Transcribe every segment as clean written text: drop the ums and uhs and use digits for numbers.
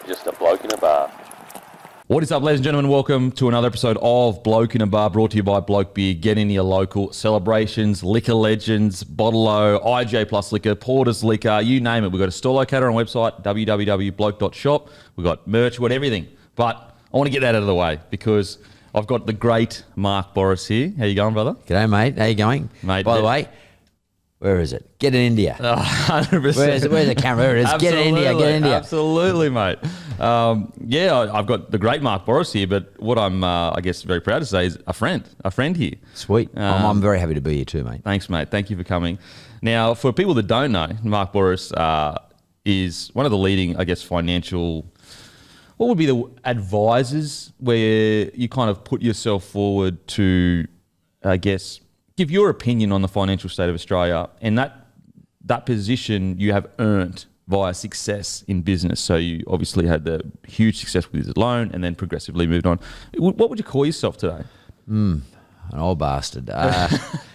just a bloke in a bar. What is up, ladies and gentlemen? Welcome to another episode of Bloke in a Bar, brought to you by Bloke Beer. Get in your local celebrations, liquor legends, Bottle-O, IJ Plus Liquor, Porter's Liquor, you name it. We've got a store locator on our website, www.bloke.shop. We've got merch, we've got everything. But I want to get that out of the way because I've got the great Mark Bouris here. How you going, brother? G'day, mate. How you going? Mate, by the way, where is it? Get in India. 100%. Where's the camera? There it is. Get in India. Get in India. Absolutely, mate. I've got the great Mark Bouris here, but what I'm, I guess, very proud to say is a friend here. Sweet. I'm very happy to be here too, mate. Thanks, mate. Thank you for coming. Now, for people that don't know, Mark Bouris is one of the leading, I guess, financial, what would be the advisors where you kind of put yourself forward to, I guess, give your opinion on the financial state of Australia, and that position you have earned via success in business. So you obviously had the huge success with his loan and then progressively moved on. What would you call yourself today? An old bastard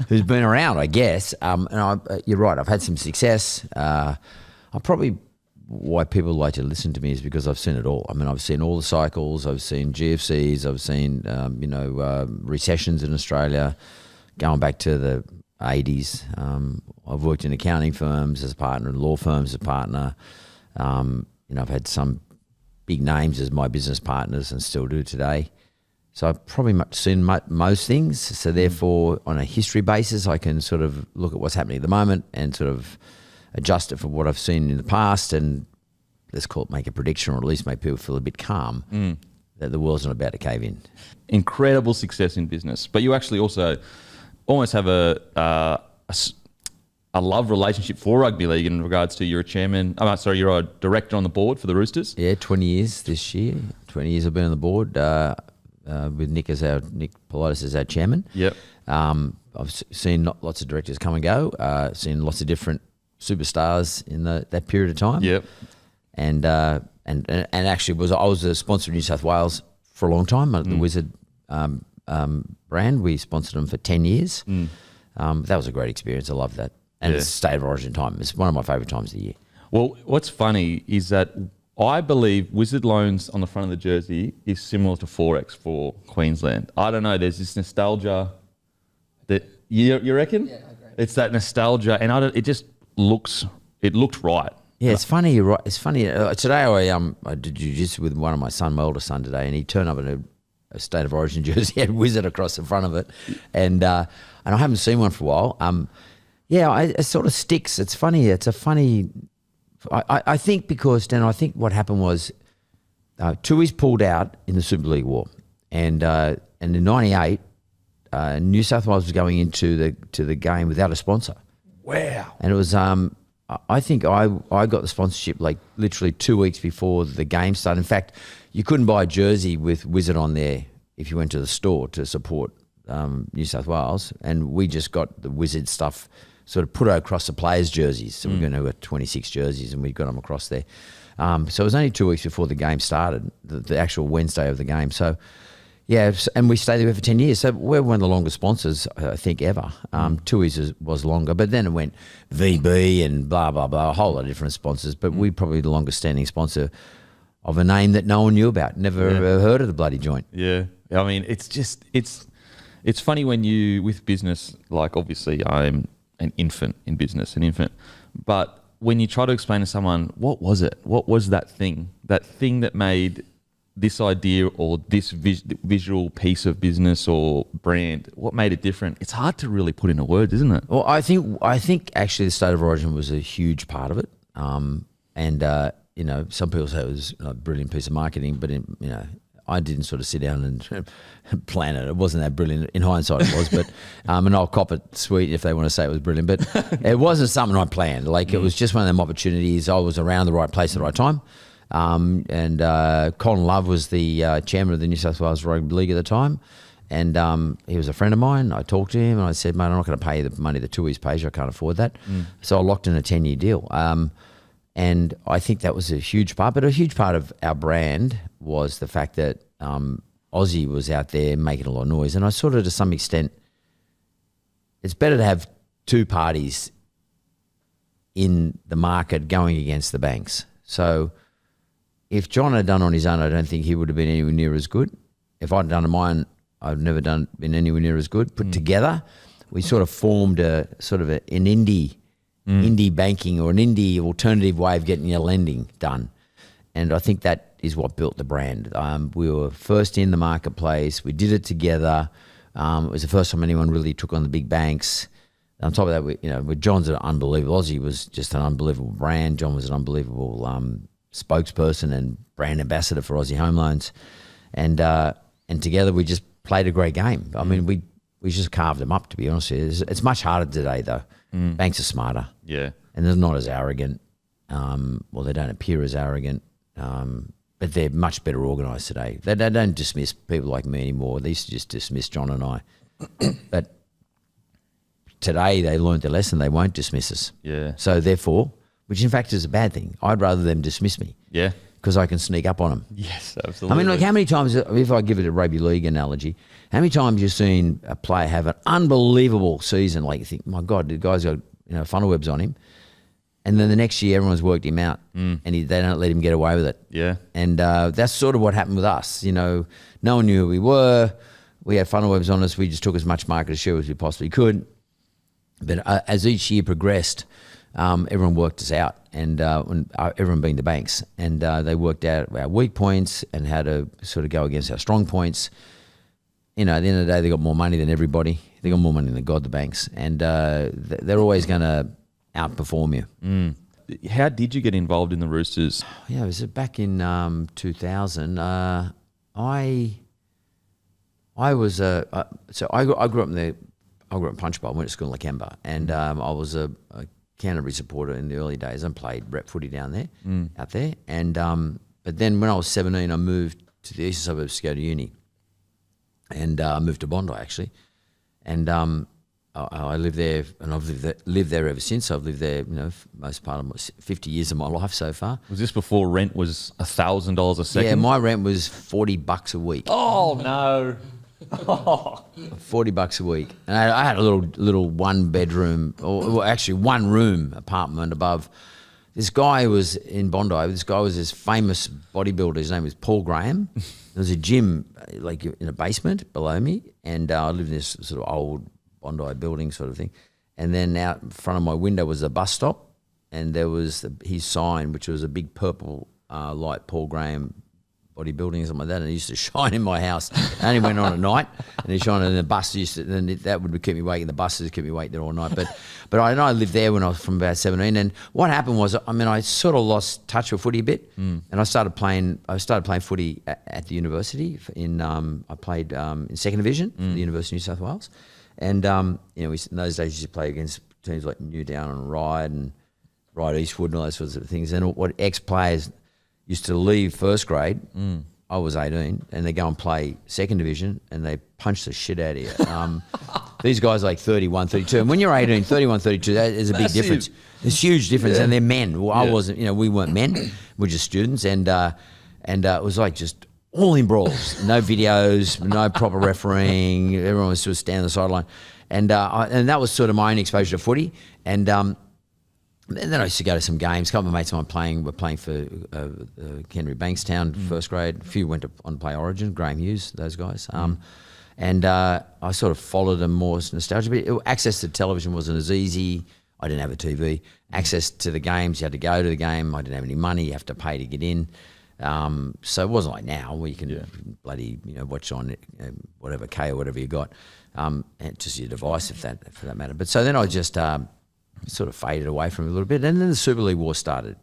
who's been around, I guess. You're right. I've had some success. I'm probably why people like to listen to me is because I've seen it all. I mean, I've seen all the cycles. I've seen GFCs. I've seen recessions in Australia, going back to the 80s. I've worked in accounting firms as a partner and law firms as a partner. I've had some big names as my business partners and still do today. So I've probably seen most things. So therefore, on a history basis, I can sort of look at what's happening at the moment and sort of adjust it for what I've seen in the past and let's call it make a prediction or at least make people feel a bit calm that the world's not about to cave in. Incredible success in business, but you actually also almost have a love relationship for rugby league in regards to you're a chairman. You're a director on the board for the Roosters. Yeah, 20 years this year. 20 years I've been on the board with Nick Politis as our chairman. Yep. I've seen lots of directors come and go. Seen lots of different superstars in that period of time. Yep. And actually I was a sponsor of New South Wales for a long time. The Wizard brand, we sponsored them for 10 years. That was a great experience. I loved that. And it's State of Origin time. It's one of my favourite times of the year. Well, what's funny is that I believe Wizard Loans on the front of the jersey is similar to Forex for Queensland. I don't know. There's this nostalgia that you reckon? Yeah, I agree. It's that nostalgia, and it just looked right. Yeah, it's funny. You're right. It's funny. Today I did jiu-jitsu with one of my oldest son today, and he turned up in a State of Origin jersey, had Wizard across the front of it, and I haven't seen one for a while. It sort of sticks. It's funny. It's a funny. I think because then I think what happened was Tui's pulled out in the Super League War, and in '98, New South Wales was going into the game without a sponsor. Wow! And it was I think I got the sponsorship like literally 2 weeks before the game started. In fact, you couldn't buy a jersey with Wizard on there if you went to the store to support New South Wales, and we just got the Wizard stuff sort of put across the players' jerseys. So we're going to have 26 jerseys, and we got them across there. So it was only 2 weeks before the game started, the actual Wednesday of the game. So yeah, and we stayed there for 10 years. So we're one of the longest sponsors, I think, ever. Tui's was longer, but then it went VB and blah, blah, blah, a whole lot of different sponsors. But we're probably the longest standing sponsor of a name that no one knew about. Never heard of the bloody joint. Yeah. I mean, it's funny when you, with business, like obviously I'm an infant in business, but when you try to explain to someone, what was it? What was that thing that made this idea or this visual piece of business or brand, what made it different? It's hard to really put into words, isn't it? Well, I think actually the State of Origin was a huge part of it. Some people say it was a brilliant piece of marketing, but I didn't sort of sit down and plan it. It wasn't that brilliant. In hindsight, it was, but and I'll cop it sweet if they want to say it was brilliant. But it wasn't something I planned. Like it was just one of them opportunities. I was around the right place at the right time. Colin Love was the chairman of the New South Wales Rugby League at the time, and he was a friend of mine. I talked to him and I said, mate, I'm not going to pay you the money that Tui's pays you. I can't afford that. So I locked in a 10-year deal. And I think that was a huge part. But a huge part of our brand was the fact that Aussie was out there making a lot of noise. And I sort of, to some extent, it's better to have two parties in the market going against the banks. So if John had done on his own, I don't think he would have been anywhere near as good. If I'd done mine, I'd never been anywhere near as good. Put together, we sort of formed an indie banking or an indie alternative way of getting your lending done. And I think that is what built the brand. We were first in the marketplace. We did it together. It was the first time anyone really took on the big banks. On top of that, John's an unbelievable. Aussie was just an unbelievable brand. John was an unbelievable spokesperson and brand ambassador for Aussie Home Loans, and together we just played a great game. I mean, we just carved them up. To be honest with you, it's much harder today though. Banks are smarter, and they're not as arrogant. Well, they don't appear as arrogant, but they're much better organised today. They don't dismiss people like me anymore. They used to just dismiss John and I, but today they learned their lesson. They won't dismiss us. Yeah. So therefore, which in fact is a bad thing. I'd rather them dismiss me. Yeah. Because I can sneak up on them. Yes, absolutely. I mean, like how many times, if I give it a rugby league analogy, how many times you've seen a player have an unbelievable season, like you think, my God, the guy's got funnel webs on him, and then the next year everyone's worked him out, and they don't let him get away with it. Yeah. And that's sort of what happened with us. No one knew who we were. We had funnel webs on us. We just took as much market share as we possibly could. But as each year progressed, everyone worked us out, and everyone being the banks, and they worked out our weak points and how to sort of go against our strong points. At the end of the day, they got more money than everybody. They got more money than God, the banks, and they're always going to outperform you. How did you get involved in the Roosters? Yeah, it was back in 2000. I grew up in Punchbowl. I went to school in Lakemba, and I was a Canterbury supporter in the early days. I played rep footy down there, out there. And but then when I was 17, I moved to the eastern suburbs to go to uni, and I moved to Bondi actually. And I lived there, and I've lived there ever since. I've lived there, most part of 50 years of my life so far. Was this before rent was $1,000 a second? Yeah, my rent was $40 a week. Oh no. $40 a week, and I had a little one bedroom, or actually one room apartment above. This guy was in Bondi. This guy was this famous bodybuilder. His name was Paul Graham. There was a gym like in a basement below me, and I lived in this sort of old Bondi building sort of thing. And then out in front of my window was a bus stop, and there was his sign, which was a big purple light, Paul Graham bodybuilding or something like that, and it used to shine in my house. I only went on at night, and it shined, and the bus used to, and that would keep me awake, and the buses kept me awake there all night. But I know I lived there when I was from about 17, and what happened was, I sort of lost touch with footy a bit, and I started playing footy at the university. I played in second division for the University of New South Wales, and in those days we used to play against teams like Newdown and Ryde Eastwood and all those sorts of things. And what ex-players used to leave first grade, I was 18, and they go and play second division, and they punch the shit out of you. These guys are like 31, 32. And when you're 18, 31, 32, that is a big difference. There's a huge difference, and they're men. Well, I wasn't, we weren't men. We're just students, and it was like just all in brawls. No videos, no proper refereeing. Everyone was sort of standing on the sideline. And that was sort of my own exposure to footy. And then I used to go to some games. A couple of mates of mine were playing for Canterbury Bankstown first grade. A few went on to play Origin, Graham Hughes, those guys. And I sort of followed them more as nostalgia. But access to television wasn't as easy. I didn't have a TV. Access to the games, you had to go to the game. I didn't have any money. You have to pay to get in. So it wasn't like now where you can bloody watch on whatever K or whatever you got, and just your device for that matter. But so then I just sort of faded away from it a little bit, and then the Super League War started,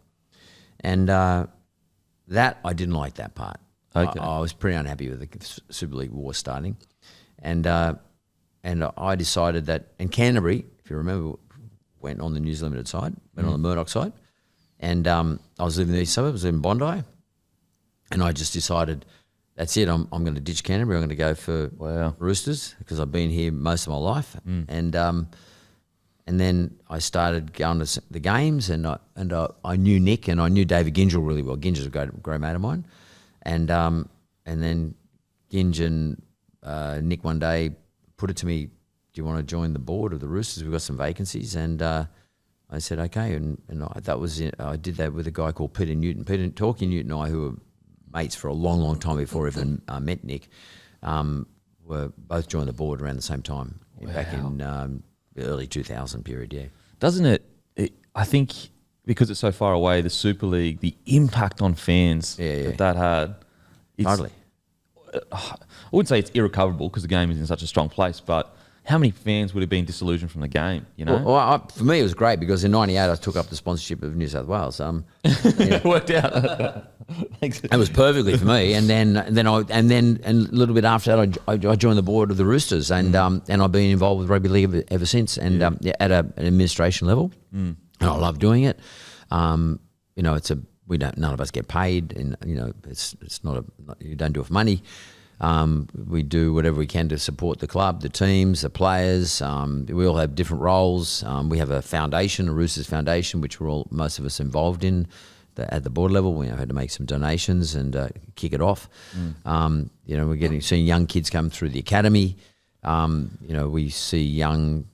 and that I didn't like that part. Okay. I was pretty unhappy with the Super League War starting, and I decided that, and Canterbury, if you remember, went on the News Limited side, went on the Murdoch side, and I was living in the suburbs, I was in Bondi, and I just decided, that's it, I'm going to ditch Canterbury, I'm going to go for Roosters, because I've been here most of my life, and then I started going to the games, and I knew Nick, and I knew David Gingell really well. Gingell's a great mate of mine, and then Ginge and Nick one day put it to me, do you want to join the board of the Roosters? We've got some vacancies, and I said, okay. And I did that with a guy called Peter Newton. Talkie Newton and I, who were mates for a long, long time before I even met Nick, were both joined the board around the same time, back in the early 2000 period, yeah. Doesn't I think because it's so far away, the Super League, the impact on fans that had. Totally. I wouldn't say it's irrecoverable because the game is in such a strong place, but how many fans would have been disillusioned from the game, you know? Well, for me, it was great because in '98 I took up the sponsorship of New South Wales. It worked out. Thanks. It was perfectly for me, and then a little bit after that, I joined the board of the Roosters, and I've been involved with rugby league ever since, and at an administration level, and I love doing it. You know, none of us get paid, and you know, you don't do it for money. We do whatever we can to support the club, the teams, the players. We all have different roles. We have a foundation, a Roosters Foundation, which most of us involved in at the board level. We had to make some donations and kick it off. You know, we're seeing young kids come through the academy. You know, we see young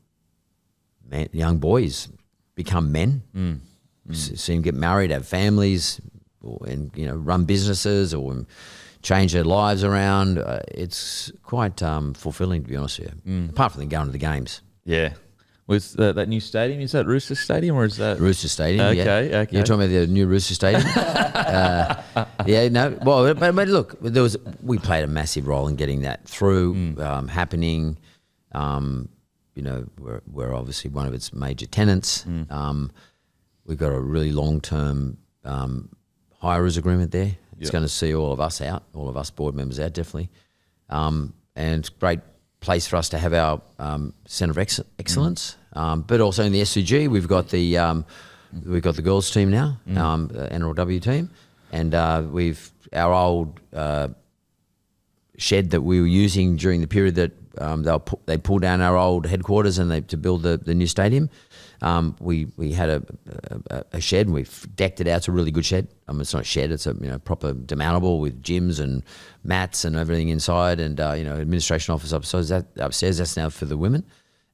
boys become men. See them get married, have families, and you know, run businesses or change their lives around. It's quite fulfilling, to be honest with you. Apart from going to the games. Yeah. Was that new stadium? Is that Rooster Stadium or is that Rooster Stadium? Okay. You're talking about the new Rooster Stadium. Yeah, no. Well, but look, we played a massive role in getting that through happening. You know, we're obviously one of its major tenants. We've got a really long-term hires agreement there. It's going to see all of us out, all of us board members out, definitely. And it's a great place for us to have our centre of excellence. But also in the SCG, we've got the girls team now, the NRLW team, and our old shed that we were using during the period that they pulled down our old headquarters and to build the new stadium. We had a shed, and we've decked it out. It's a really good shed. It's not a shed; it's a proper demountable with gyms and mats and everything inside, and administration office upstairs. That's now for the women,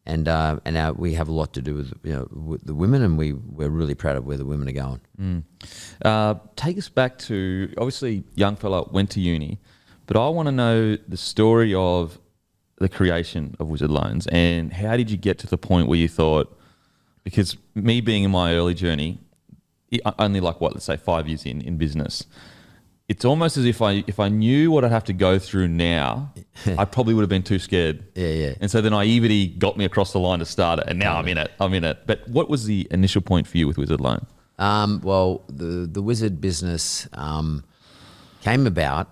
and now we have a lot to do with the women, and we're really proud of where the women are going. Take us back to, obviously, young fella went to uni, but I want to know the story of the creation of Wizard Loans, and how did you get to the point where you thought? Because me being in my early journey, only let's say 5 years in business, it's almost as if I knew what I'd have to go through now, I probably would have been too scared. Yeah. And so the naivety got me across the line to start it, and now I'm in it. But what was the initial point for you with Wizard Loan? Well, the Wizard business came about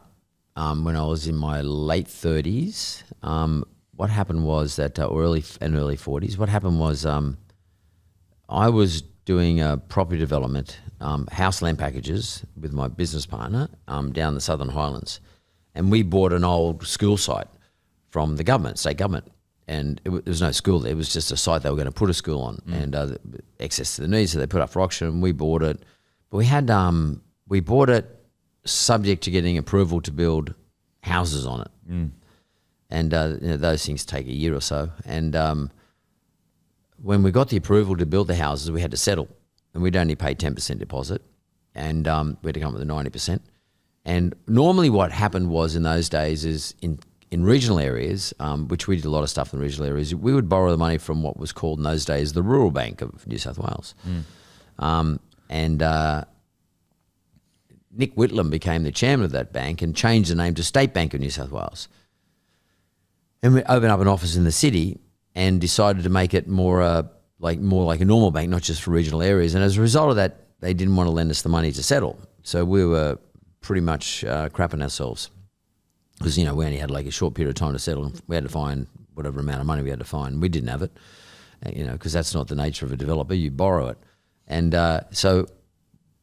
when I was in my late 30s. What happened was that, early 40s, what happened was I was doing property development, house land packages with my business partner down the Southern Highlands. And we bought an old school site from the government, state government. And there was no school there. It was just a site they were going to put a school on and access to the needs. So they put up for auction and we bought it. But we bought it subject to getting approval to build houses on it. And those things take a year or so. And when we got the approval to build the houses, we had to settle, and we'd only pay 10% deposit, and we had to come up with 90%. And normally what happened was in those days is in regional areas, which we did a lot of stuff in regional areas, we would borrow the money from what was called in those days the Rural Bank of New South Wales. And Nick Whitlam became the chairman of that bank and changed the name to State Bank of New South Wales. And we opened up an office in the city and decided to make it more like a normal bank, not just for regional areas. And as a result of that, they didn't want to lend us the money to settle. So we were pretty much crapping ourselves because, we only had like a short period of time to settle. We had to find whatever amount of money we had to find. We didn't have it, because that's not the nature of a developer. You borrow it. And so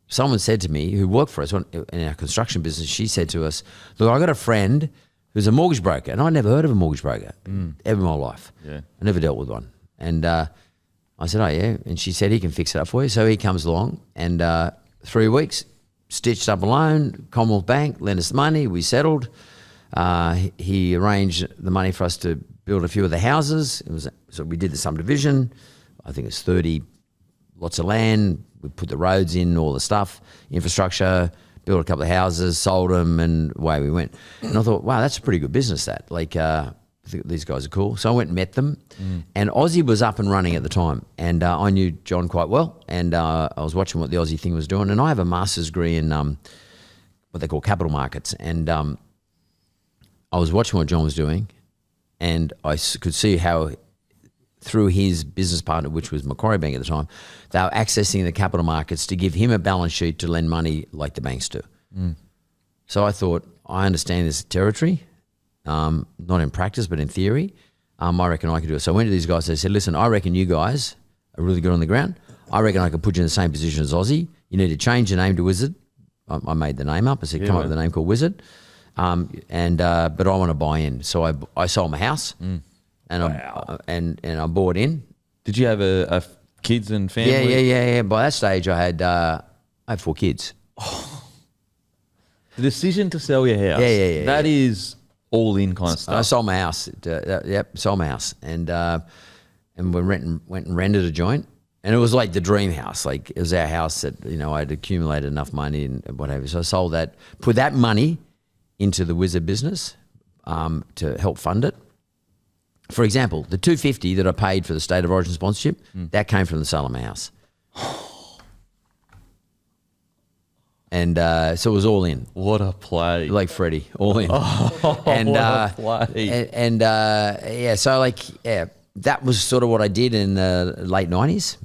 someone said to me, who worked for us in our construction business, she said to us, look, I got a friend who's a mortgage broker, and I'd never heard of a mortgage broker ever in my life. Yeah. I never dealt with one. And I said, oh, yeah. And she said, he can fix it up for you. So he comes along, and 3 weeks, stitched up a loan, Commonwealth Bank, lent us the money, we settled. He arranged the money for us to build a few of the houses. So we did the subdivision. I think it's 30 lots of land. We put the roads in, all the stuff, infrastructure, built a couple of houses, sold them, and away we went. And I thought, wow, that's a pretty good business, that. Like, I think these guys are cool. So I went and met them, and Aussie was up and running at the time, and I knew John quite well, and I was watching what the Aussie thing was doing, and I have a master's degree in what they call capital markets, and I was watching what John was doing, and I could see how through his business partner, which was Macquarie Bank at the time, they were accessing the capital markets to give him a balance sheet to lend money like the banks do. So I thought, I understand this territory, not in practice, but in theory. I reckon I could do it. So I went to these guys, they said, listen, I reckon you guys are really good on the ground. I reckon I could put you in the same position as Aussie. You need to change your name to Wizard. I made the name up. I said, come up with a name called Wizard. But I want to buy in. So I sold my house. And I bought in. Did you have a kids and family? Yeah. By that stage, I had 4 kids. The decision to sell your house. Yeah. That is all in kind of stuff. I sold my house. Sold my house, and we went and rented a joint, and it was like the dream house. Like, it was our house that I'd accumulated enough money and whatever. So I sold that, put that money into the Wizard business to help fund it. For example, the $250 that I paid for the State of Origin sponsorship, that came from the sale of my house. And so it was all in. What a play. Like Freddie, all in. And, what a play. That was sort of what I did in the late 90s.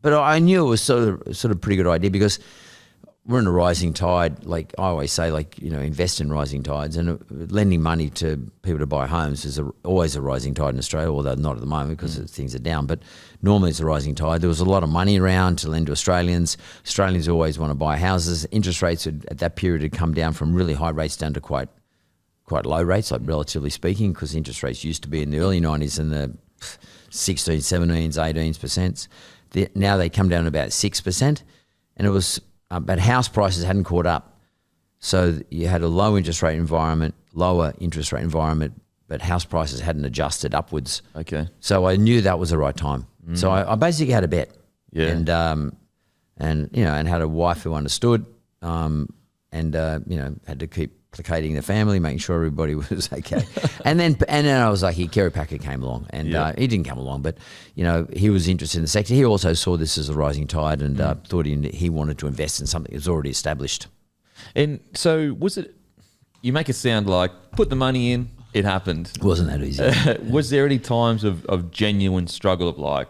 But I knew it was sort of pretty good idea, because we're in a rising tide. Like I always say, invest in rising tides, and lending money to people to buy homes is always a rising tide in Australia, although not at the moment because things are down. But normally it's a rising tide. There was a lot of money around to lend to Australians. Australians always want to buy houses. Interest rates at that period had come down from really high rates down to quite low rates, like relatively speaking, because interest rates used to be in the early 90s in the 16, 17s, 18%. Now they come down to about 6%, and it was. But house prices hadn't caught up. So you had a low interest rate environment, lower interest rate environment, but house prices hadn't adjusted upwards. Okay. So I knew that was the right time. So I basically had a bet. Yeah. And had a wife who understood, had to keep placating the family, making sure everybody was okay. and then I was lucky. Kerry Packer came along, and he didn't come along, but he was interested in the sector. He also saw this as a rising tide, and thought he wanted to invest in something that was already established. And so was it? You make it sound like put the money in, it happened. It wasn't that easy. Was there any times of genuine struggle of like,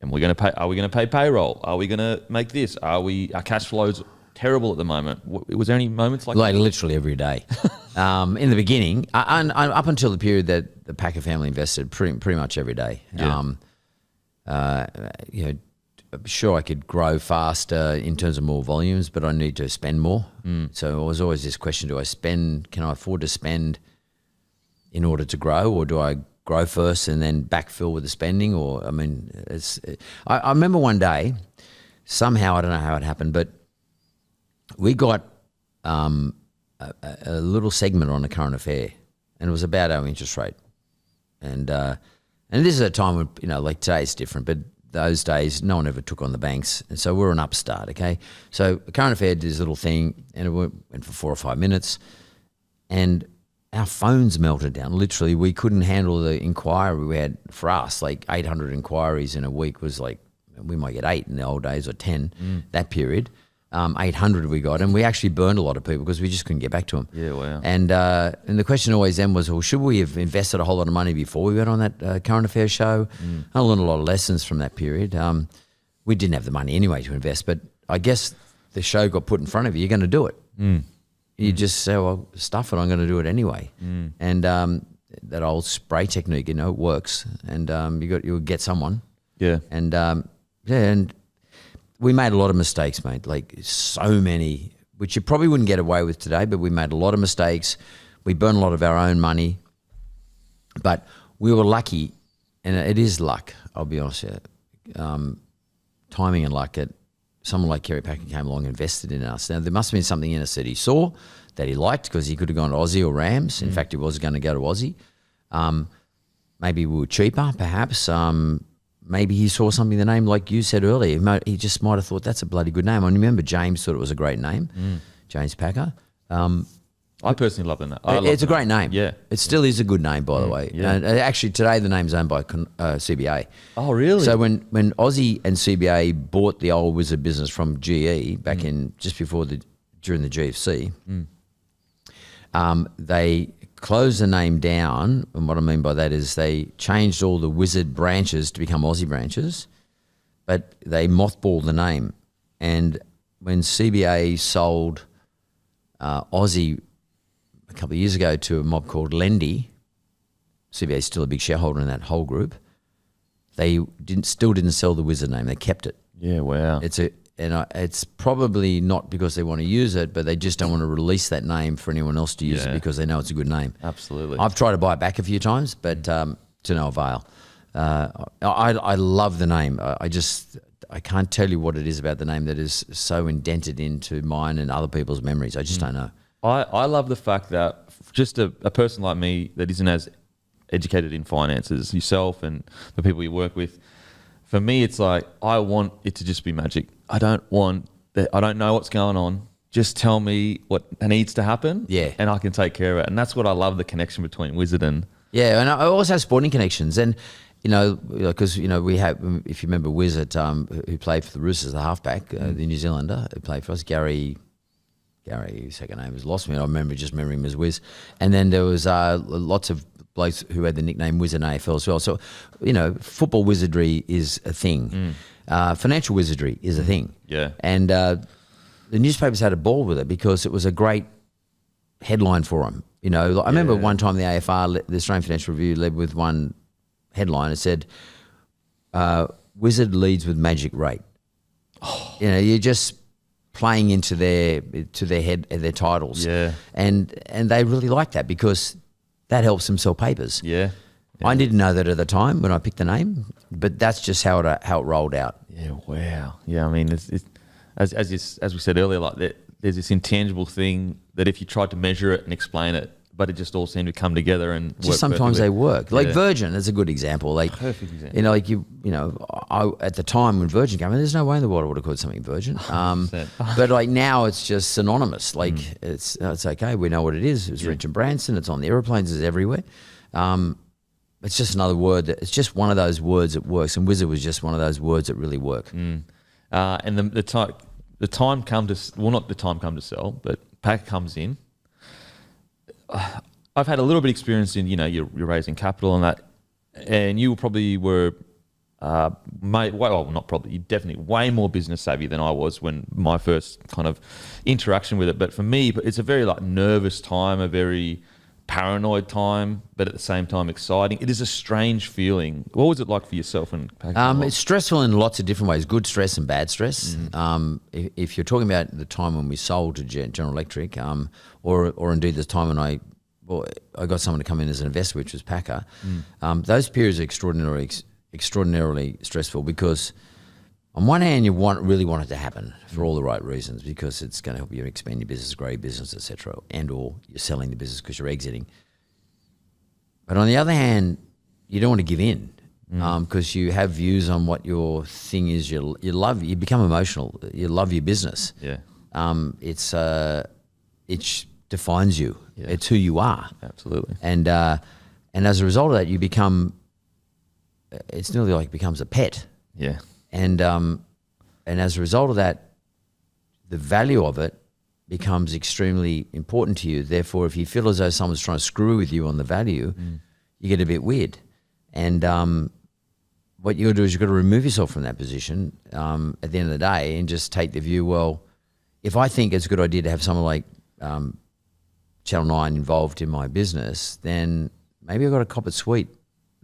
are we going to pay payroll? Are we going to make this? Our cash flows terrible at the moment? Was there any moments like that? Literally every day. In the beginning, and up until the period that the Packer family invested, pretty much every day. Yeah. I'm sure I could grow faster in terms of more volumes, but I need to spend more. So it was always this question: can I afford to spend in order to grow, or do I grow first and then backfill with the spending? Or I remember one day, somehow, I don't know how it happened, but we got a little segment on a current affair, and it was about our interest rate. And this is a time when, like today it's different, but those days no one ever took on the banks. And so we're an upstart, okay? So a current affair did this little thing, and it went for 4 or 5 minutes, and our phones melted down. Literally, we couldn't handle the inquiry we had. For us, like 800 inquiries in a week was like, we might get 8 in the old days, or 10, that period. 800 we got, and we actually burned a lot of people because we just couldn't get back to them. Yeah, wow. And the question always then was, well, should we have invested a whole lot of money before we went on that current affairs show? I learned a lot of lessons from that period. We didn't have the money anyway to invest, but I guess the show got put in front of you. You're going to do it. You just say, well, stuff it, I'm going to do it anyway. And that old spray technique, it works. And you'll get someone. Yeah. And we made a lot of mistakes, mate, like so many, which you probably wouldn't get away with today, but we made a lot of mistakes. We burned a lot of our own money, but we were lucky, and it is luck, I'll be honest with you. Timing and luck. Someone like Kerry Packer came along and invested in us. Now, there must have been something in us that he saw, that he liked, because he could have gone to Aussie or Rams. In fact, he was going to go to Aussie. Maybe we were cheaper, perhaps. maybe he saw something in the name, like you said earlier. He just might have thought that's a bloody good name. I remember James thought it was a great name, James Packer. I personally love the name. It's a great name. Yeah. It still is a good name, by the way. Yeah. And actually, today the name's owned by CBA. Oh, really? So when Aussie and CBA bought the old Wizard business from GE back in just during the GFC, they closed the name down. And what I mean by that is they changed all the Wizard branches to become Aussie branches, but they mothballed the name. And when CBA sold Aussie a couple of years ago to a mob called Lendy, CBA is still a big shareholder in that whole group. They still didn't sell the Wizard name. They kept it. Yeah, wow. It's probably not because they want to use it, but they just don't want to release that name for anyone else to use it because they know it's a good name. Absolutely. I've tried to buy it back a few times, but to no avail. I love the name. I can't tell you what it is about the name that is so indented into mine and other people's memories. I just don't know. I love the fact that just a person like me that isn't as educated in finances, yourself and the people you work with, for me, it's like I want it to just be magic. I don't know what's going on. Just tell me what needs to happen, and I can take care of it. And that's what I love, the connection between Wizard and... Yeah, and I also have sporting connections. And, because, we have, if you remember Wizard, who played for the Roosters, the halfback, the New Zealander, who played for us, Gary, his second name has lost me. I remember just remembering him as Wiz. And then there was lots of blokes who had the nickname Wizard in AFL as well. So, football wizardry is a thing. Financial wizardry is a thing. Yeah. And the newspapers had a ball with it because it was a great headline for them. I remember one time the AFR, the Australian Financial Review, led with one headline. It said, Wizard leads with magic rate. You're just playing into their titles. Yeah. And they really like that because that helps them sell papers. Yeah. I didn't know that at the time when I picked the name, but that's just how it rolled out. Yeah, wow. Yeah, I mean, it's as we said earlier, like there's this intangible thing that if you tried to measure it and explain it, but it just all seemed to come together and just work sometimes perfectly. they work. Like Virgin is a good example. Like perfect example. I at the time when Virgin came in, there's no way in the world I would have called something Virgin. But like now it's just synonymous. Like it's okay. We know what it is. It's Richard Branson. It's on the airplanes. It's everywhere. It's just another word. It's just one of those words that works. And Wizard was just one of those words that really work. And the time come to, well, not the time come to sell, but Pack comes in. I've had a little bit of experience in, you're raising capital and that, and you probably were, not probably, you're definitely way more business savvy than I was when my first kind of interaction with it. But for me, it's a very nervous time, a very paranoid time, but at the same time exciting. It is a strange feeling. What was it like for yourself and Pack? It's stressful in lots of different ways, good stress and bad stress. If you're talking about the time when we sold to General Electric, or indeed the time when I got someone to come in as an investor, which was Packer, those periods are extraordinarily stressful because on one hand you really want it to happen for all the right reasons because it's going to help you expand your business, grow your business, etc., and or you're selling the business because you're exiting. But on the other hand, you don't want to give in because you have views on what your thing is. You become emotional. You love your business. Yeah. It defines you. Yeah. It's who you are. Absolutely. And as a result of that, you become. It's nearly like it becomes a pet. Yeah. And as a result of that, the value of it becomes extremely important to you. Therefore, if you feel as though someone's trying to screw with you on the value, you get a bit weird. And what you got to do is you've got to remove yourself from that position at the end of the day and just take the view, well, if I think it's a good idea to have someone like Channel 9 involved in my business, then maybe I've got to cop it sweet,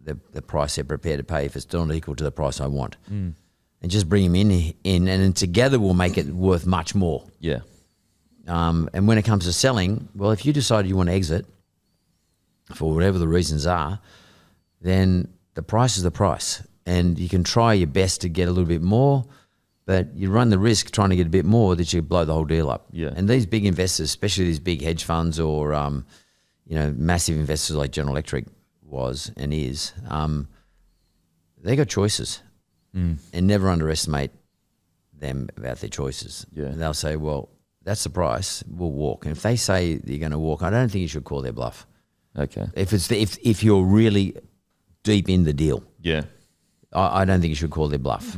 the price they're prepared to pay if it's not equal to the price I want. And just bring them in and then together we'll make it worth much more. Yeah. And when it comes to selling, well, if you decide you want to exit for whatever the reasons are, then the price is the price. And you can try your best to get a little bit more, but you run the risk trying to get a bit more that you blow the whole deal up. Yeah. And these big investors, especially these big hedge funds or massive investors like General Electric was and is, they got choices. and never underestimate them about their choices. Yeah. And they'll say, well, that's the price, we'll walk. And if they say you're going to walk, I don't think you should call their bluff. Okay. If you're really deep in the deal, Yeah. I don't think you should call their bluff.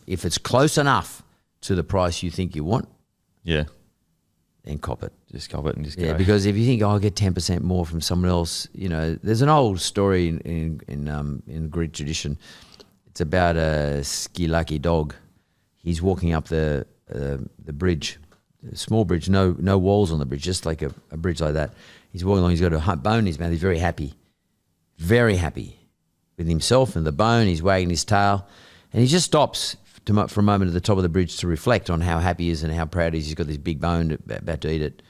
If it's close enough to the price you think you want, Yeah. then cop it. Just cop it and just go. Yeah, because if you think, I'll get 10% more from someone else, there's an old story in Greek tradition. It's about a ski lucky dog. He's walking up the bridge, a small bridge, no walls on the bridge, just like a bridge like that. He's walking along. He's got a bone in his mouth. He's very happy with himself and the bone. He's wagging his tail, and he just stops for a moment at the top of the bridge to reflect on how happy he is and how proud he is. He's got this big bone about to eat it.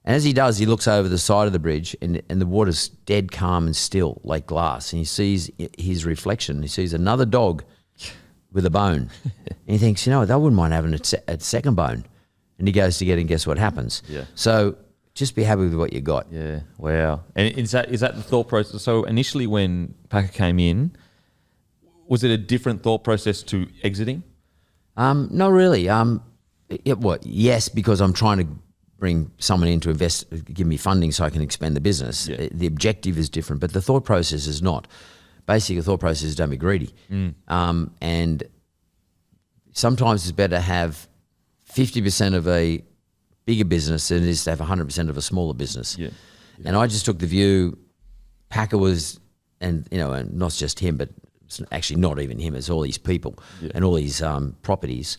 And as he does, he looks over the side of the bridge, and the water's dead calm and still like glass. And he sees his reflection. He sees another dog with a bone. And he thinks, they wouldn't mind having a second bone. And he goes to get it, and guess what happens? Yeah. So just be happy with what you got. Yeah. Wow. And is that the thought process? So initially when Packer came in, was it a different thought process to exiting? Not really. Yes, because I'm trying to bring someone in to invest, give me funding so I can expand the business. Yeah. The objective is different, but the thought process is not. Basically, the thought process is don't be greedy. And sometimes it's better to have 50% of a bigger business than it is to have 100% of a smaller business. Yeah. And I just took the view, Packer was, and not just him, but it's actually not even him, it's all these people and all these properties,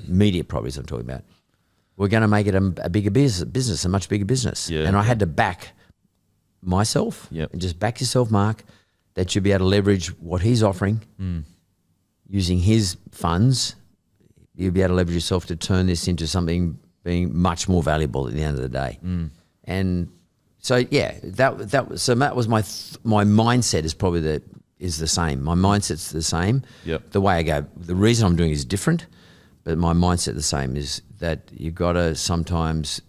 media properties I'm talking about. We're going to make it a bigger business, a much bigger business. Yeah. And I had to back myself, and just back yourself, Mark, that you'll be able to leverage what he's offering using his funds. You'll be able to leverage yourself to turn this into something being much more valuable at the end of the day. And so, that was my mindset is probably is the same. My mindset's the same. Yep. The way I go, the reason I'm doing it is different, but my mindset the same is that you got to sometimes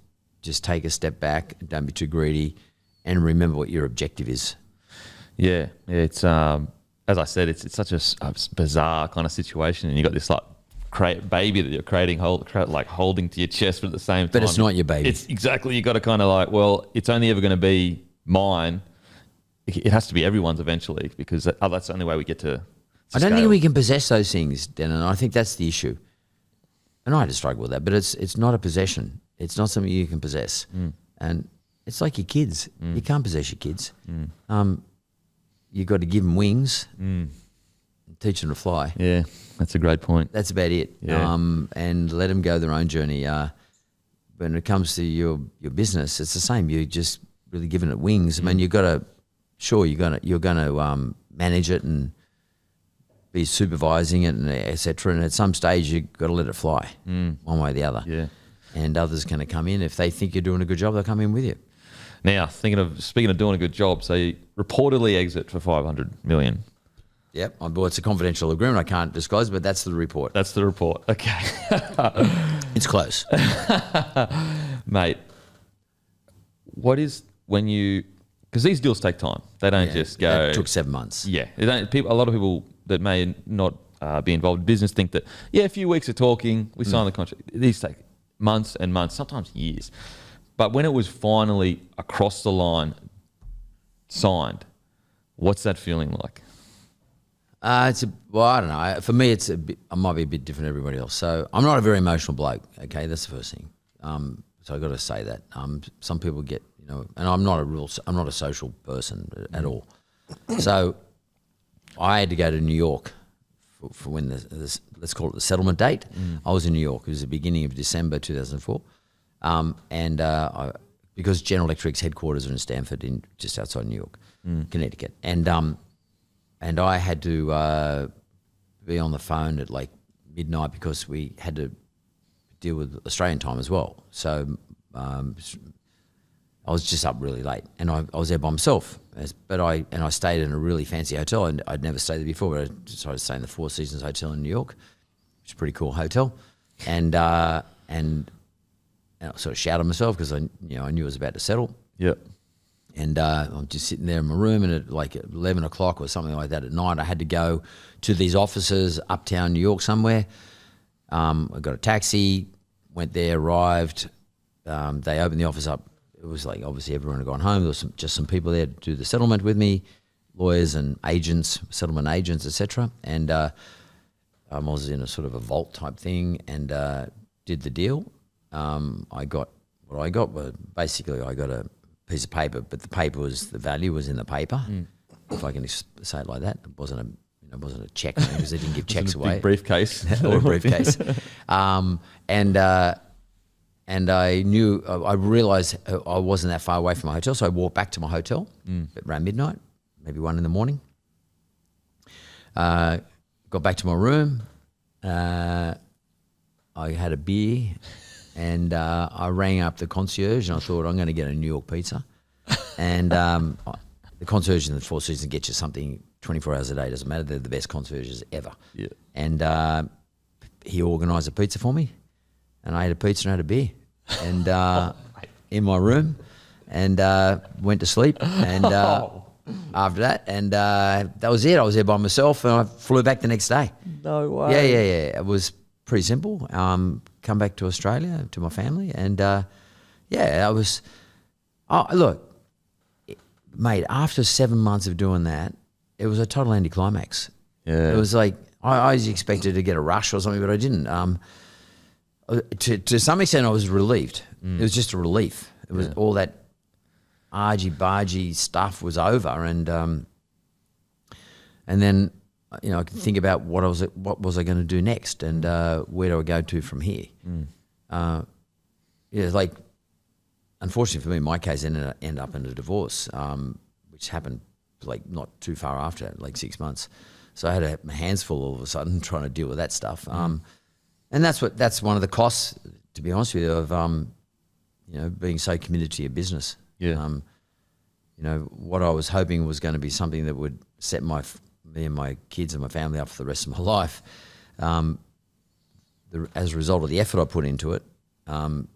just take a step back, don't be too greedy, and remember what your objective is. Yeah. It's as I said, it's such a bizarre kind of situation, and you got this baby that you're creating, holding to your chest, but at the same time, But it's not your baby. It's exactly, you got to kind of it's only ever going to be mine. It has to be everyone's eventually, because that's the only way we get to I don't scale. think we can possess those things, Dan, and I think that's the issue. And I had to struggle with that, but it's not a possession. It's not something you can possess. And it's like your kids. You can't possess your kids. You've got to give them wings and teach them to fly. Yeah, that's a great point. That's about it. Yeah. And let them go their own journey. When it comes to your business, it's the same. You're just really giving it wings. I mean, you've got to, you're gonna manage it and be supervising it and et cetera. And at some stage, you've got to let it fly one way or the other. Yeah. And others going to come in. If they think you're doing a good job, they'll come in with you. Now, speaking of doing a good job, so you reportedly exit for $500 million. Yep. Well, it's a confidential agreement. I can't disclose, but that's the report. That's the report. Okay. It's close. Mate, what is when you... Because these deals take time. They don't just go... It took 7 months. Yeah. A lot of people that may not be involved in business think that, a few weeks of talking, we sign the contract. These take months and months, sometimes years. But when it was finally across the line, signed, what's that feeling like? I don't know. For me, I might be a bit different than everybody else. So I'm not a very emotional bloke. Okay, that's the first thing. So I got to say that. Some people get, and I'm not a social person at all. So I had to go to New York for when let's call it the settlement date. I was in New York. It was the beginning of December 2004. Because General Electric's headquarters are in Stamford, just outside New York, Connecticut, and I had to be on the phone at like midnight because we had to deal with Australian time as well. So I was just up really late, and I was there by myself. But I stayed in a really fancy hotel, and I'd never stayed there before. But I decided to stay in the Four Seasons Hotel in New York, which is a pretty cool hotel, and I sort of shouted myself because I knew I was about to settle. Yep. And I'm just sitting there in my room, and at like 11 o'clock or something like that at night, I had to go to these offices uptown New York somewhere. I got a taxi, went there, arrived. They opened the office up. It was like obviously everyone had gone home. There was just some people there to do the settlement with me, lawyers and agents, settlement agents, etc. And I was in a sort of a vault type thing and did the deal. I got what I got was basically I got a piece of paper, but the value was in the paper, if I can say it like that. It wasn't a check because they didn't give checks away. Big briefcase. Or a briefcase. And I knew, I realised I wasn't that far away from my hotel, so I walked back to my hotel around midnight, maybe 1 a.m. Got back to my room. I had a beer, and I rang up the concierge, and I thought, I'm going to get a New York pizza. And the concierge in the Four Seasons get you something 24 hours a day, doesn't matter. They're the best concierges ever. Yeah. And he organised a pizza for me, and I ate a pizza and had a beer, and in my room, and went to sleep. And after that, and that was it. I was there by myself, and I flew back the next day. No way. Yeah. It was pretty simple. Come back to Australia to my family, and I was. Look, mate. After 7 months of doing that, it was a total anticlimax. Yeah. It was like I was expected to get a rush or something, but I didn't. To some extent, I was relieved. It was just a relief. It was all that argy-bargy stuff was over, and then I could think about what was I going to do next, and where do I go to from here? Like unfortunately for me, in my case, I ended up in a divorce, which happened like not too far after that, like 6 months. So I had my hands full all of a sudden trying to deal with that stuff. And that's one of the costs, to be honest with you, of being so committed to your business. Yeah. What I was hoping was going to be something that would set me and my kids and my family up for the rest of my life. As a result of the effort I put into it, well,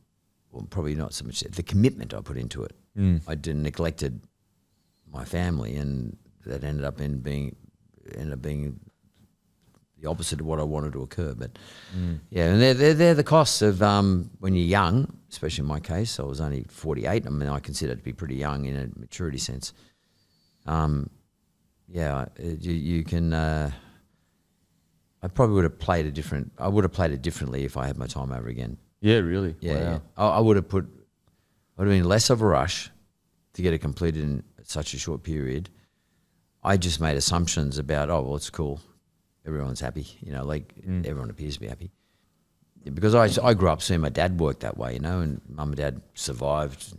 probably not so much the commitment I put into it, I neglected my family, and that ended up being the opposite of what I wanted to occur. But and they're the costs of when you're young, especially in my case. I was only 48. I mean, I consider it to be pretty young in a maturity sense. You can. I probably would have played it different. I would have played it differently if I had my time over again. Yeah, really. Yeah, Wow. I would have been less of a rush to get it completed in such a short period. I just made assumptions about, it's cool. Everyone's happy, everyone appears to be happy. Because I grew up seeing my dad work that way, and mum and dad survived,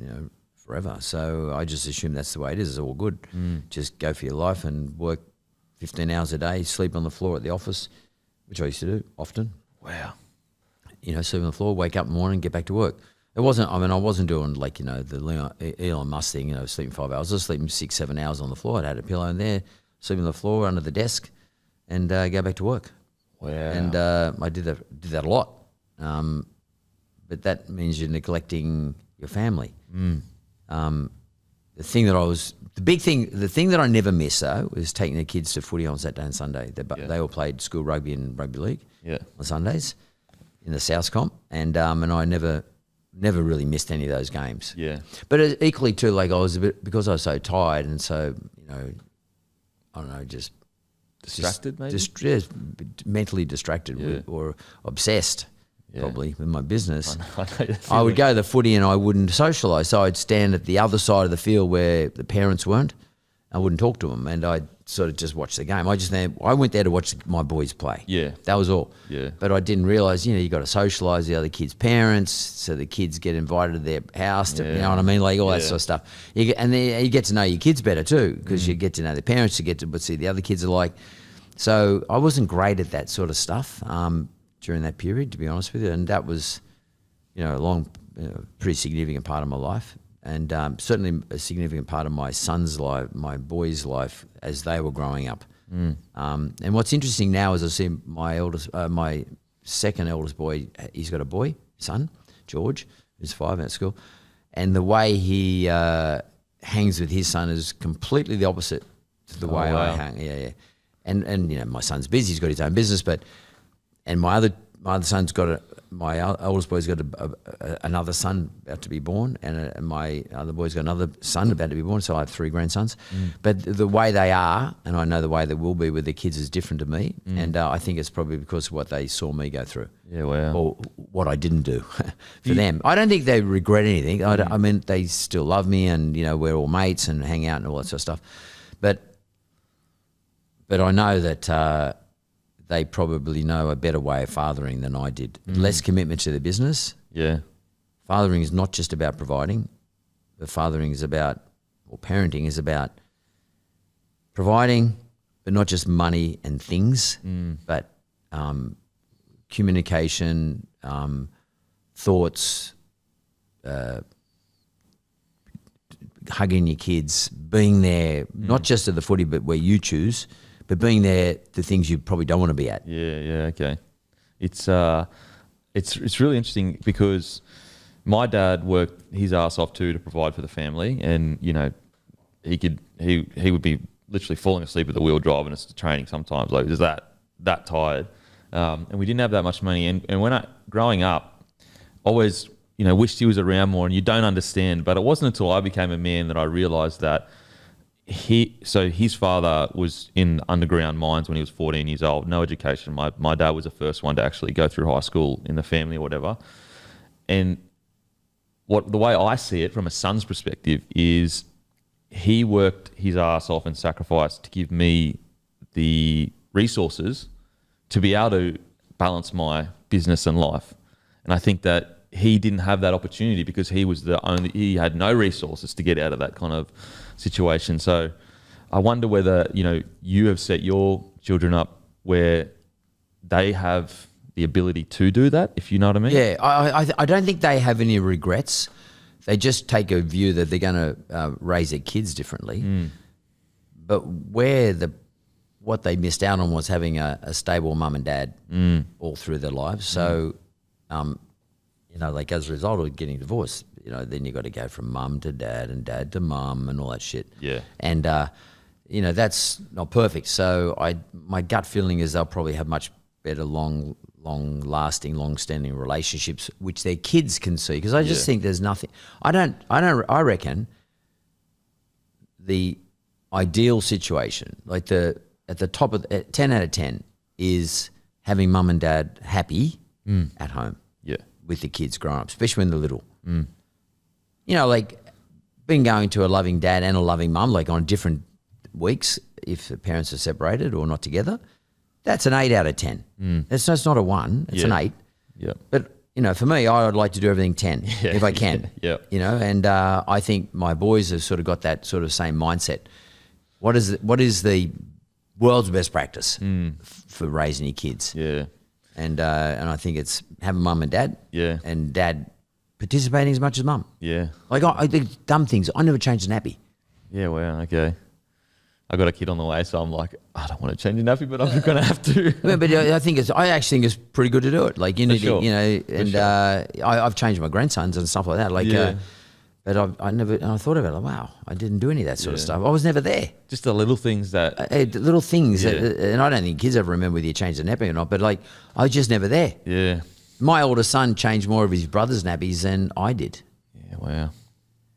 forever. So I just assumed that's the way it is. It's all good. Just go for your life and work 15 hours a day, sleep on the floor at the office, which I used to do often. Wow. Sleep on the floor, wake up in the morning, get back to work. It wasn't, I wasn't doing the Elon Musk thing, sleeping 5 hours. I was sleeping 6-7 hours on the floor. I had a pillow in there, sleeping on the floor under the desk, and go back to work. Wow. And I did that a lot. But that means you're neglecting your family. The thing that I never miss though was taking the kids to footy on Saturday and Sunday. They all played school rugby and rugby league on Sundays in the South Comp, and I never really missed any of those games. Yeah. But equally too, like I was because I was so tired and so I don't know, just Distracted, maybe? Mentally distracted or obsessed, probably, with my business. I know I would go to the footy and I wouldn't socialise. So I'd stand at the other side of the field where the parents weren't. I wouldn't talk to them, and I'd sort of just watch the game. I went there to watch my boys play. Yeah. That was all. Yeah. But I didn't realise, you got to socialise the other kids' parents, so the kids get invited to their house, you know what I mean? Like all that sort of stuff. You get to know your kids better too, because you get to know their parents, you get to see the other kids are like. So I wasn't great at that sort of stuff during that period, to be honest with you. And that was, a pretty significant part of my life. And certainly a significant part of my son's life, my boy's life, as they were growing up. And what's interesting now is I see my second eldest boy, he's got a son, George, who's 5 at school. And the way he hangs with his son is completely the opposite to the way I wow. hang. Yeah. And you know, my son's busy; he's got his own business, and my other son's got my oldest boy's got another son about to be born, and my other boy's got another son about to be born. So I have 3 grandsons. But the way they are, and I know the way they will be with their kids, is different to me. And I think it's probably because of what they saw me go through. Yeah, wow. Or what I didn't do for them. I don't think they regret anything. I mean, they still love me, and you know, we're all mates and hang out and all that sort of stuff. But I know that they probably know a better way of fathering than I did. Less commitment to the business. Yeah. Fathering is not just about providing, but fathering is about, or parenting is about providing, but not just money and things, but communication, thoughts, hugging your kids, being there, not just at the footy, but where you choose, but being there, the things you probably don't want to be at. Yeah, okay. It's really interesting because my dad worked his ass off too to provide for the family, and you know, he would be literally falling asleep at the wheel driving us to training sometimes. Like, he was that tired, and we didn't have that much money. And when growing up, always, you know, wished he was around more, and you don't understand. But it wasn't until I became a man that I realised that his father was in underground mines when he was 14 years old, no education. My dad was the first one to actually go through high school in the family or whatever. And the way I see it from a son's perspective is he worked his ass off and sacrificed to give me the resources to be able to balance my business and life. And I think that he didn't have that opportunity because he had no resources to get out of that kind of situation. So I wonder whether, you know, you have set your children up where they have the ability to do that, if you know what I mean. Yeah, I don't think they have any regrets. They just take a view that they're going to raise their kids differently. But what they missed out on was having a stable mum and dad all through their lives. So, you know, like as a result of getting divorced, you know, then you got to go from mum to dad and dad to mum and all that shit. Yeah. And, you know, that's not perfect. So my gut feeling is they'll probably have much better long-lasting, long-standing relationships, which their kids can see. Because I just think there's nothing. I reckon the ideal situation, like at the top of 10 out of 10, is having mum and dad happy at home. Yeah. With the kids growing up, especially when they're little. You know, like being going to a loving dad and a loving mum, like on different weeks, if the parents are separated or not together, that's an 8 out of 10. It's not a 1, it's an 8. Yeah. But, you know, for me, I would like to do everything 10 if I can. Yeah. You know, and I think my boys have sort of got that sort of same mindset. What is the world's best practice for raising your kids? Yeah. And I think it's having mum and dad. Yeah. And dad participating as much as mum. Yeah. Like I think dumb things. I never changed a nappy. Yeah, wow, okay. I got a kid on the way, so I'm like, I don't want to change a nappy, but I'm going to have to. Yeah, but I actually think it's pretty good to do it. Like you need to, you know, and I've changed my grandsons and stuff like that. Like, but I thought about it. Like, wow, I didn't do any of that sort of stuff. I was never there. Just the little things that little things, and I don't think kids ever remember whether you changed the nappy or not. But like, I was just never there. Yeah. My older son changed more of his brother's nappies than I did. Yeah, wow.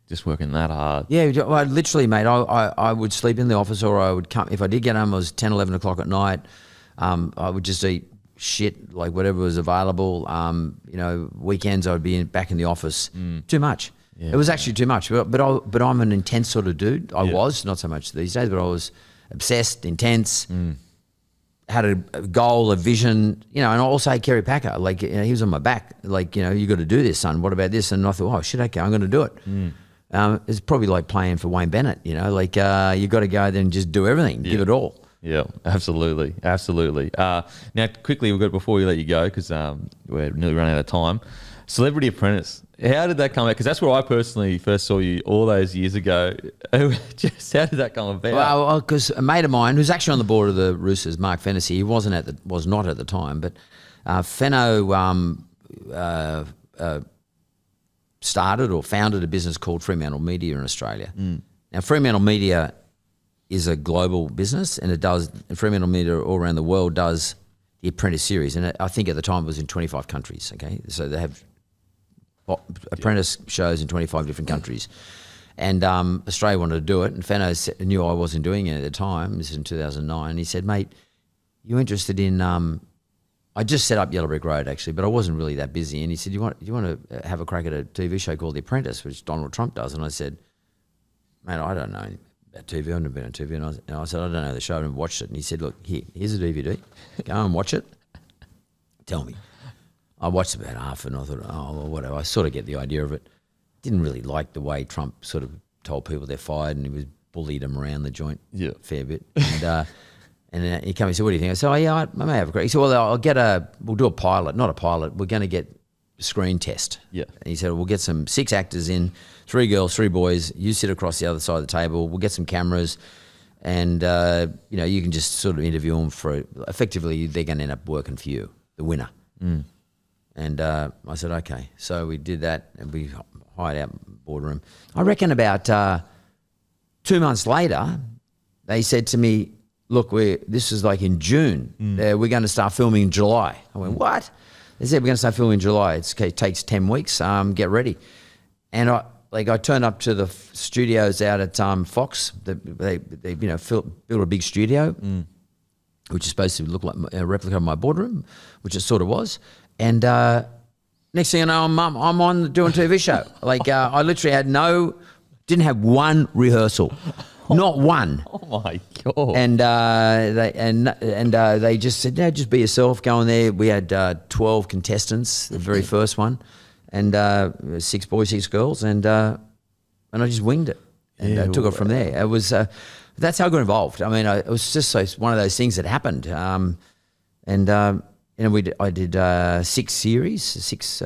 Just working that hard. Yeah, well, literally, mate, I would sleep in the office, or I would come, if I did get home, it was 10, 11 o'clock at night. I would just eat shit, like whatever was available. You know, weekends I'd be back in the office. Too much. Yeah, it was actually too much. But I'm an intense sort of dude. I was, not so much these days, but I was obsessed, intense, had a goal, a vision, you know, and I also had Kerry Packer. Like, you know, he was on my back. Like, you know, you got to do this, son. What about this? And I thought, oh, shit, okay, I'm going to do it. It's probably like playing for Wayne Bennett, you know, like you got to go there and just do everything, give it all. Yeah, absolutely. Now, quickly, before we let you go, because we're nearly running out of time, Celebrity Apprentice. How did that come out? Because that's where I personally first saw you all those years ago. Just how did that come about? Well, because a mate of mine who's actually on the board of the Roosters, Mark Bouris, he was not at the time, but Fenno started or founded a business called Fremantle Media in Australia. Now, Fremantle Media is a global business, and Fremantle Media all around the world does the Apprentice series, and I think at the time it was in 25 countries. Okay, so they have Apprentice shows in 25 different countries, and Australia wanted to do it, and Fano knew I wasn't doing it at the time. This is in 2009, and he said, "Mate, you interested in?" I just set up Yellow Brick Road actually, but I wasn't really that busy, and he said, "You want to have a crack at a TV show called The Apprentice, which Donald Trump does?" And I said, "Mate, I don't know about TV. I've never been on TV." And I said, "I don't know the show. I've never watched it." And he said, "Look, here's a DVD. Go and watch it. Tell me." I watched about half, and I thought, oh, well, whatever. I sort of get the idea of it. Didn't really like the way Trump sort of told people they're fired, and he was bullied them around the joint a fair bit. And he came and said, "What do you think?" I said, "Oh, yeah, I may have a crack." He said, "Well, we'll do a pilot. Not a pilot. We're going to get a screen test." Yeah. And he said, "We'll get 6 actors in, 3 girls, 3 boys. You sit across the other side of the table. We'll get some cameras, and you can just sort of interview them effectively, they're going to end up working for you, the winner." Mm. And I said, "Okay." So we did that, and we hired out boardroom. I reckon about 2 months later, they said to me, "Look, this is like in June. We're going to start filming in July." I went, "What?" They said, "We're going to start filming in July. It takes 10 weeks. Get ready." And I turned up to the studios out at Fox. They built a big studio, which is supposed to look like a replica of my boardroom, which it sort of was. And next thing I know, I'm on doing a TV show. I literally didn't have one rehearsal. Not one. Oh my God! And they just said, "No, just be yourself. Go in there." We had 12 contestants, the very first one, and 6 boys, 6 girls, and I just winged it and took it from there. It was that's how I got involved. I mean, it was just one of those things that happened. I did 6 series, six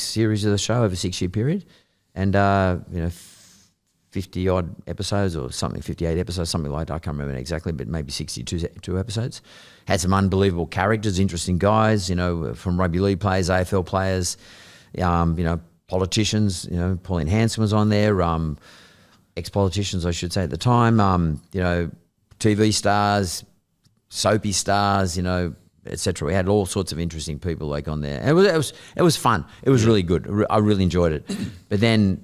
series of the show over a 6-year period, and 50 odd episodes or something, 58 episodes, something like that. I can't remember exactly, but maybe 62 episodes. Had some unbelievable characters, interesting guys, from rugby league players, AFL players, politicians, Pauline Hanson was on there, ex-politicians, I should say at the time, TV stars, soapy stars, etc. We had all sorts of interesting people on there. And it was fun. It was really good. I really enjoyed it. But then,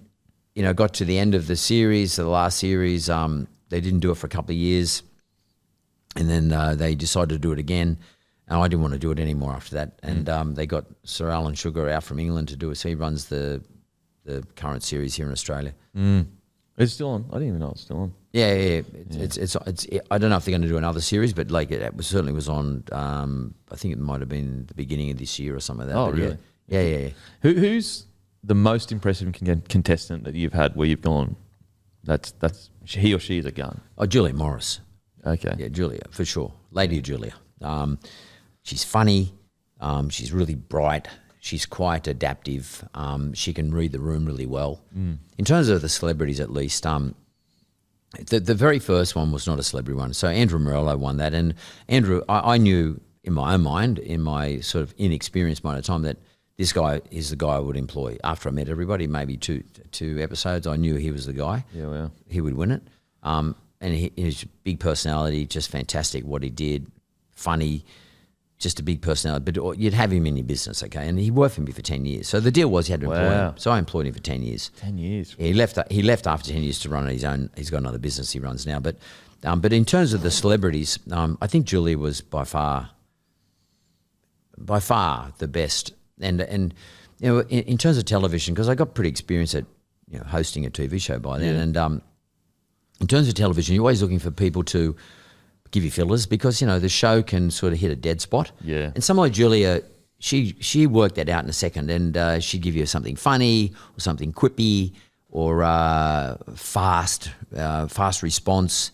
got to the end of the series, the last series, they didn't do it for a couple of years. And then they decided to do it again. And I didn't want to do it anymore after that. And they got Sir Alan Sugar out from England to do it. So he runs the current series here in Australia. It's still on. I didn't even know it's still on. Yeah. It's I don't know if they're going to do another series, but it certainly was on. I think it might have been the beginning of this year or something like that. Oh, really? Yeah. Who's the most impressive contestant that you've had where you've gone, that's he or she is a gun? Oh, Julia Morris. Okay. Yeah, Julia, for sure. Lady Julia. She's funny. She's really bright. She's quite adaptive. She can read the room really well. In terms of the celebrities, at least, the very first one was not a celebrity one. So Andrew Morello won that. And Andrew, I knew in my own mind, in my sort of inexperienced mind at the time, that this guy is the guy I would employ. After I met everybody, maybe two episodes, I knew he was the guy. Yeah, well. He would win it. And his big personality, just fantastic what he did, funny, just a big personality. But you'd have him in your business, okay? And he worked for me for 10 years. So the deal was you had to employ him. So I employed him for 10 years. 10 years. Yeah, he left after 10 years to run his own. He's got another business he runs now. But in terms of the celebrities, I think Julia was by far the best. And in terms of television, because I got pretty experienced at hosting a TV show by then. Yeah. And in terms of television, you're always looking for people to give you fillers because the show can sort of hit a dead spot. Yeah. And someone like Julia, she worked that out in a second, and she'd give you something funny or something quippy or fast response.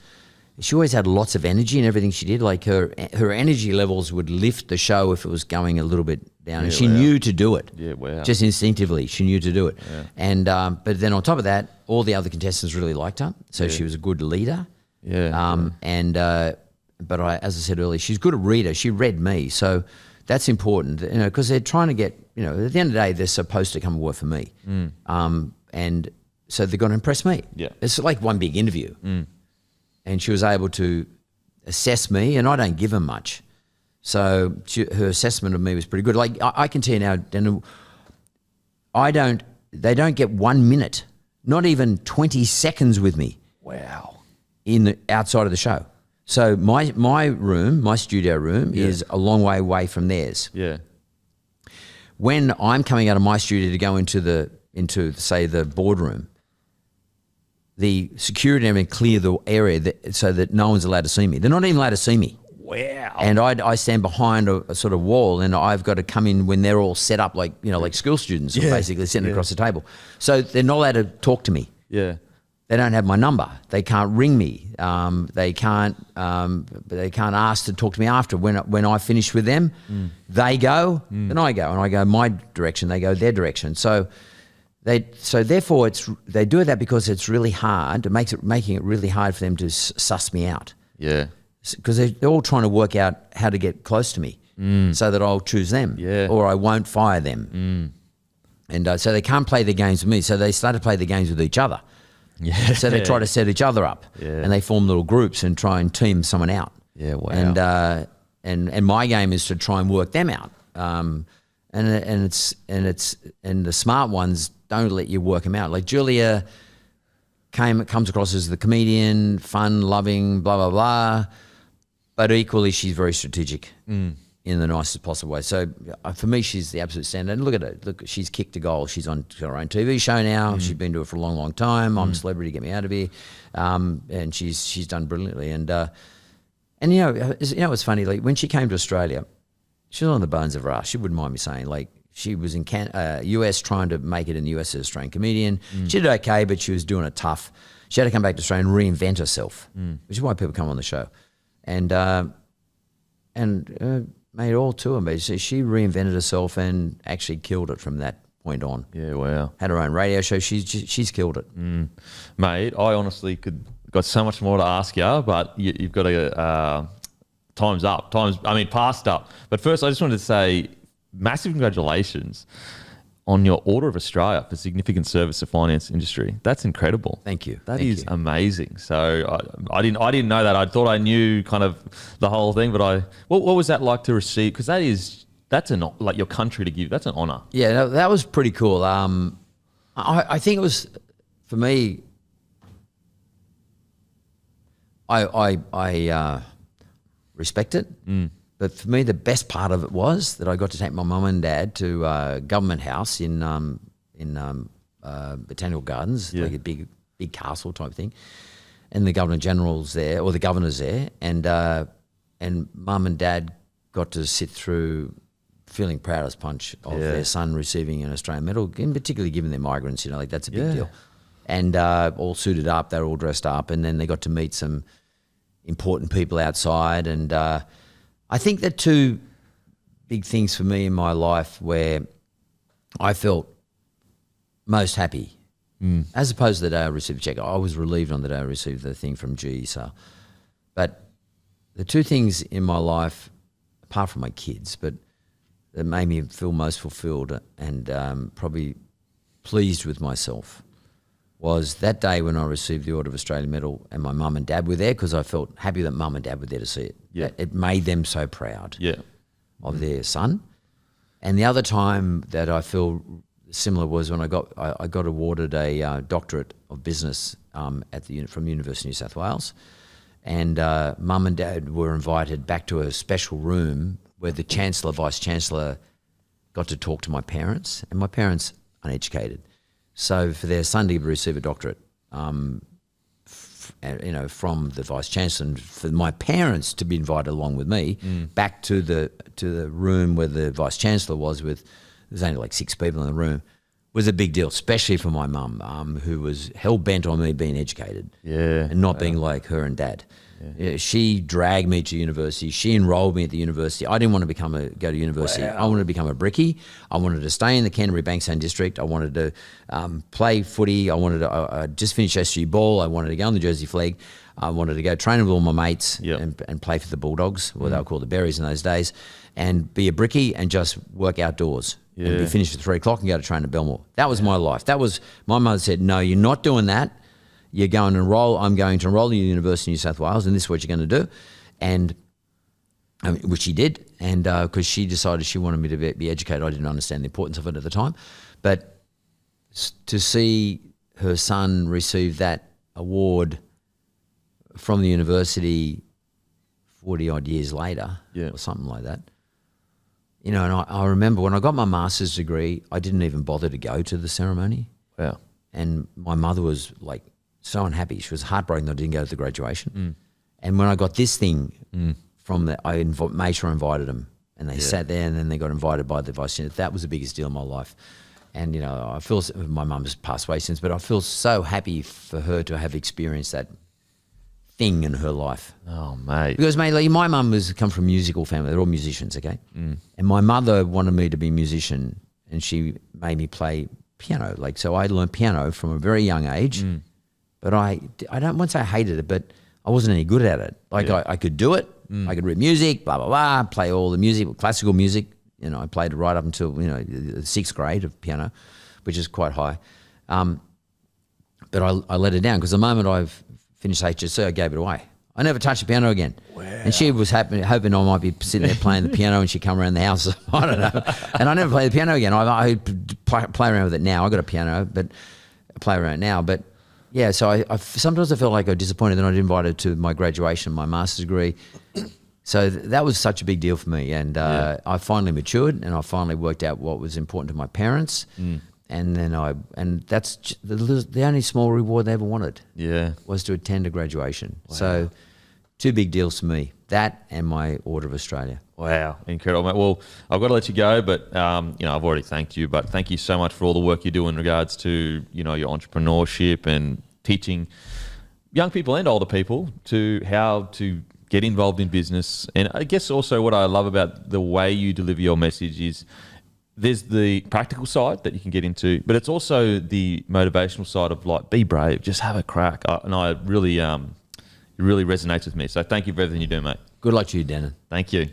She always had lots of energy in everything she did. Like her energy levels would lift the show if it was going a little bit down, and she knew to do it. Yeah, wow. Just instinctively, she knew to do it. Yeah. And but then on top of that, all the other contestants really liked her, so she was a good leader. Yeah. But as I said earlier, she's good at reader. She read me, so that's important. Because they're trying to get. At the end of the day, they're supposed to come and work for me. And so they're going to impress me. Yeah. It's like one big interview. And she was able to assess me, and I don't give her much. So her assessment of me was pretty good. Like I can tell you now, Daniel, they don't get 1 minute, not even 20 seconds with me. Wow. Outside of the show. So my room, my studio room is a long way away from theirs. Yeah. When I'm coming out of my studio to go into say the boardroom, the security and everything clear the area so that no one's allowed to see me. They're not even allowed to see me. Wow. And I stand behind a sort of wall, and I've got to come in when they're all set up like school students, basically sitting across the table. So they're not allowed to talk to me. Yeah. They don't have my number. They can't ring me. They can't ask to talk to me after. When I finish with them, they go, then I go, and I go my direction. They go their direction. So therefore they do that because it's really hard. It making it really hard for them to suss me out. Yeah. Because they're all trying to work out how to get close to me, so that I'll choose them, or I won't fire them. And so they can't play the games with me. So they start to play the games with each other. Yeah. So they try to set each other up, and they form little groups and try and team someone out. Yeah, wow. And my game is to try and work them out. And the smart ones don't let you work them out. Like Julia comes across as the comedian, fun, loving, blah blah blah, but equally she's very strategic in the nicest possible way. So for me, she's the absolute standard. And look at her. Look, she's kicked a goal. She's on her own TV show now. She's been to it for a long, long time. I'm a celebrity, get me out of here. And she's done brilliantly. And what's funny? Like when she came to Australia, she was on the bones of her ass. She wouldn't mind me saying, like, she was in US trying to make it in the US as an Australian comedian. She did okay, but she was doing it tough. She had to come back to Australia and reinvent herself, which is why people come on the show. And made all to her. But she reinvented herself and actually killed it from that point on. Yeah, wow. Had her own radio show. She's killed it. Mate, I honestly got so much more to ask you, but you've got to time's up. Passed up. But first, I just wanted to say massive congratulations on your Order of Australia for significant service to finance industry. That's incredible. Thank you. That is amazing. So I didn't know that. I thought I knew kind of the whole thing, but what was that like to receive? Because that's like your country to give. That's an honour. Yeah, that was pretty cool. I think it was, for me, I respect it. But for me, the best part of it was that I got to take my mum and dad to Government House in Botanical Gardens, like a big castle type thing, and the Governor General's there, or the Governor's there, and mum and dad got to sit through, feeling proud as punch of their son receiving an Australian medal, and particularly given they're migrants, like that's a big deal. And all suited up, they were all dressed up, and then they got to meet some important people outside, and I think the two big things for me in my life where I felt most happy, as opposed to the day I received a check. I was relieved on the day I received the thing from GE. But the two things in my life, apart from my kids, but that made me feel most fulfilled and probably pleased with myself, was that day when I received the Order of Australia medal and my mum and dad were there, because I felt happy that mum and dad were there to see it. Yeah. It made them so proud of their son. And the other time that I feel similar was when I got awarded a doctorate of business from University of New South Wales. And mum and dad were invited back to a special room where the Chancellor, Vice Chancellor got to talk to my parents, and my parents uneducated. So for their son to receive a doctorate, from the Vice Chancellor, and for my parents to be invited along with me back to the room where the Vice Chancellor was with, there's only like 6 people in the room, was a big deal, especially for my mum, who was hell-bent on me being educated and not being like her and dad. Yeah, she dragged me to university. She enrolled me at the university. I didn't want to go to university. Wow. I wanted to become a brickie. I wanted to stay in the Canterbury Bankstown district. I wanted to play footy. I wanted to just finish SG ball. I wanted to go on the Jersey Flag. I wanted to go train with all my mates and play for the Bulldogs, what they were called the Berries in those days, and be a brickie and just work outdoors. and be finished at 3 o'clock and go to train at Belmore. That was my life. That was, my mother said, no, you're not doing that. You're going to enroll. I'm going to enroll in the University of New South Wales, and this is what you're going to do. And which she did, and because she decided she wanted me to be educated. I didn't understand the importance of it at the time. But to see her son receive that award from the university 40-odd years later, or something like that, you know, and I remember when I got my master's degree, I didn't even bother to go to the ceremony. Wow. And my mother was like so unhappy. She was heartbroken that I didn't go to the graduation. And when I got this thing from that, I made sure I invited them, and they sat there, and then they got invited by the vice chancellor. That was the biggest deal in my life. And, you know, I feel, my mum has passed away since, but I feel so happy for her to have experienced that thing in her life. Oh, mate. Because, mate, like, my mum has come from a musical family. They're all musicians, okay? And my mother wanted me to be a musician, and she made me play piano. Like, so I learned piano from a very young age, but I won't say I hated it, but I wasn't any good at it. Like, I could do it. I could read music, blah, blah, blah, play all the music, classical music. You know, I played it right up until, you know, the 6th grade of piano, which is quite high. But I let it down because the moment I've finished HSC, I gave it away. I never touched the piano again. Wow. And she was hoping I might be sitting there playing the piano and she'd come around the house. I don't know. And I never played the piano again. I play around with it now. I got a piano, but I play around now. But yeah, so I sometimes I felt like I was disappointed that I didn't invite her to my graduation, my master's degree. So that was such a big deal for me. And I finally matured, and I finally worked out what was important to my parents. And then that's the only small reward they ever wanted. Yeah, was to attend a graduation. Wow. So 2 big deals for me: that and my Order of Australia. Wow, incredible, mate. Well, I've got to let you go, but you know, I've already thanked you. But thank you so much for all the work you do in regards to, you know, your entrepreneurship and teaching young people and older people to how to get involved in business. And I guess also what I love about the way you deliver your message is there's the practical side that you can get into, but it's also the motivational side of, like, be brave, just have a crack. And I really, it really resonates with me. So thank you for everything you do, mate. Good luck to you, Denon. Thank you.